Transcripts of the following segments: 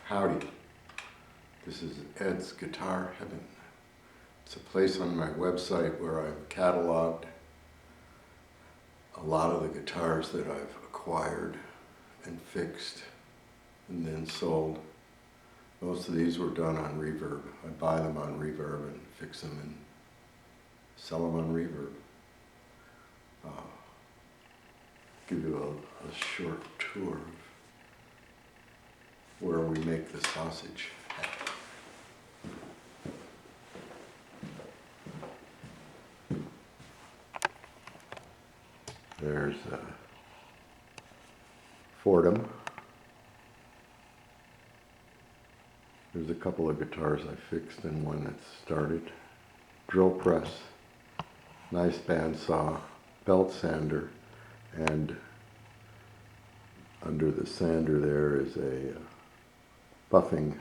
Howdy, this is Ed's Guitar Heaven. It's a place on my website where I've cataloged a lot of the guitars that I've acquired and fixed and then sold. Most of these were done on Reverb. I buy them on Reverb and fix them and sell them on Reverb. Give you a short tour of where we make the sausage. There's Fordham. There's a couple of guitars I fixed and one that's started. Drill press, nice bandsaw, belt sander, and under the sander there is a buffing.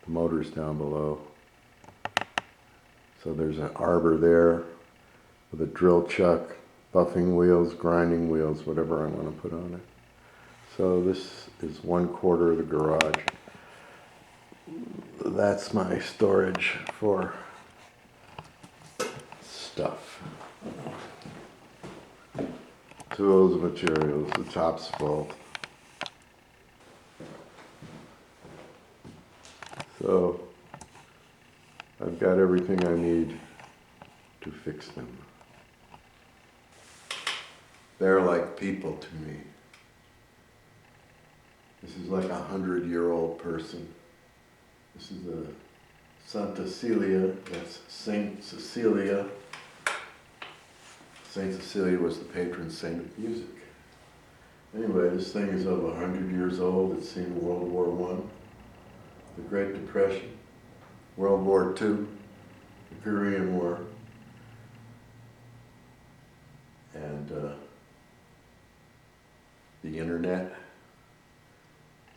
The motor's down below. So there's an arbor there with a drill chuck, buffing wheels, grinding wheels, whatever I want to put on it. So this is 1/4 of the garage. That's my storage for stuff. Tools, materials, the top's full. So I've got everything I need to fix them. They're like people to me. This is like 100-year-old person. This is a Santa Celia, that's Saint Cecilia. Saint Cecilia was the patron saint of music. Anyway, this thing is over 100 years old. It's seen World War I, the Great Depression, World War II, the Korean War, and the internet,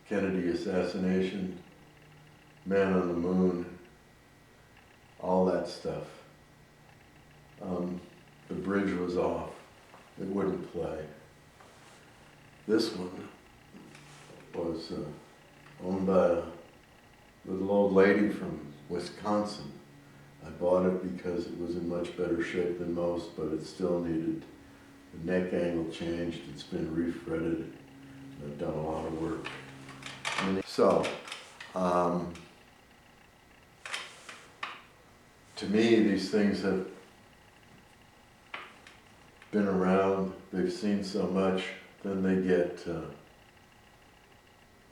Kennedy assassination, Man on the Moon, all that stuff. The bridge was off. It wouldn't play. This one was owned by a little old lady from Wisconsin. I bought it because it was in much better shape than most, but it still needed the neck angle changed. It's been refretted. I've done a lot of work. So, to me, these things have been around, they've seen so much, then they get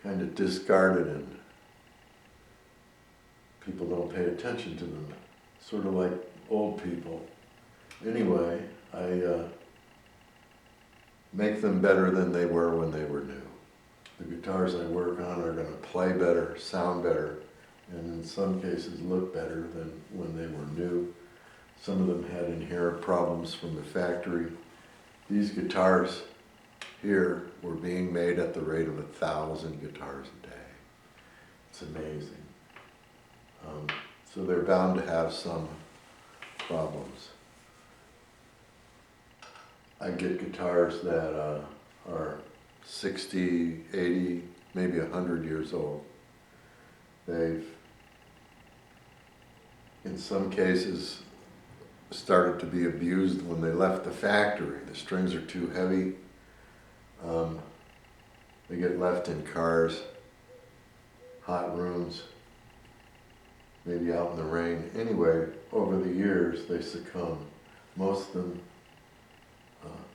kind of discarded and people don't pay attention to them, sort of like old people. Anyway, I make them better than they were when they were new. The guitars I work on are going to play better, sound better, and in some cases look better than when they were new. Some of them had inherent problems from the factory. These guitars here were being made at the rate of 1,000 guitars a day. It's amazing. So they're bound to have some problems. I get guitars that are 60, 80, maybe 100 years old. They've, in some cases, started to be abused when they left the factory. The strings are too heavy. They get left in cars, hot rooms, maybe out in the rain. Anyway, over the years, they succumb. Most of them,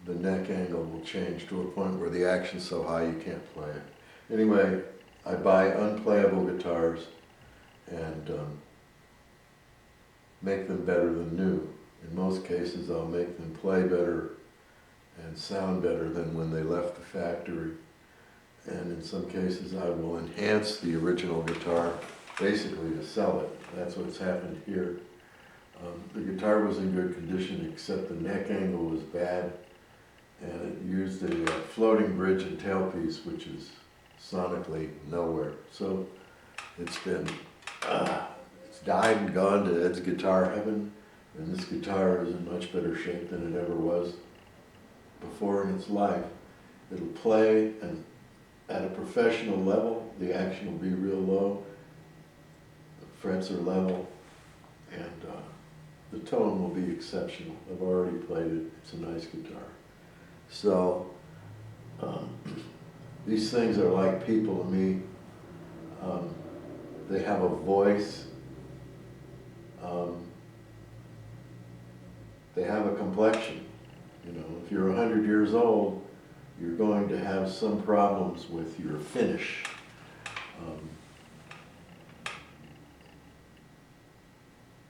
the neck angle will change to a point where the action's so high you can't play it. Anyway, I buy unplayable guitars and make them better than new. In most cases, I'll make them play better and sound better than when they left the factory. And in some cases, I will enhance the original guitar, basically to sell it. That's what's happened here. The guitar was in good condition, except the neck angle was bad, and it used a floating bridge and tailpiece, which is sonically nowhere. So it's been, it's died and gone to Ed's Guitar Heaven, and this guitar is in much better shape than it ever was before in its life. It'll play and at a professional level, the action will be real low, the frets are level, and the tone will be exceptional. I've already played it, it's a nice guitar. So, these things are like people to me. They have a voice, they have a complexion. You know, if you're 100 years old, you're going to have some problems with your finish.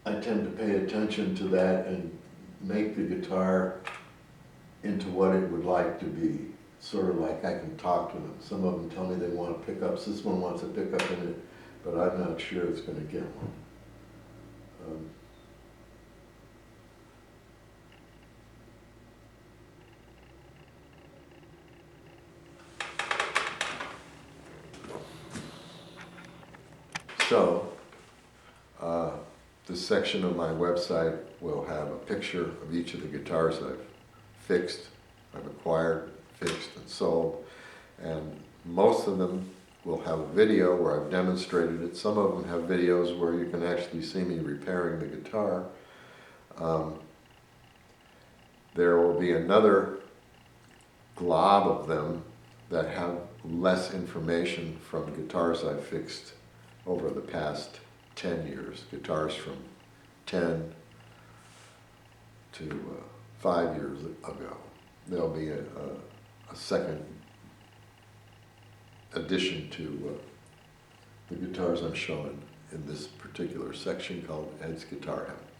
I tend to pay attention to that and make the guitar into what it would like to be. Sort of like I can talk to them. Some of them tell me they want pickups. This one wants a pickup in it, but I'm not sure it's going to get one. So, this section of my website will have a picture of each of the guitars I've fixed, I've acquired, fixed, and sold. And most of them will have a video where I've demonstrated it. Some of them have videos where you can actually see me repairing the guitar. There will be another glob of them that have less information from guitars I've fixed over the past 10 years, guitars from 10 to 5 years ago. There'll be a second addition to the guitars I'm showing in this particular section called Ed's Guitar Hut.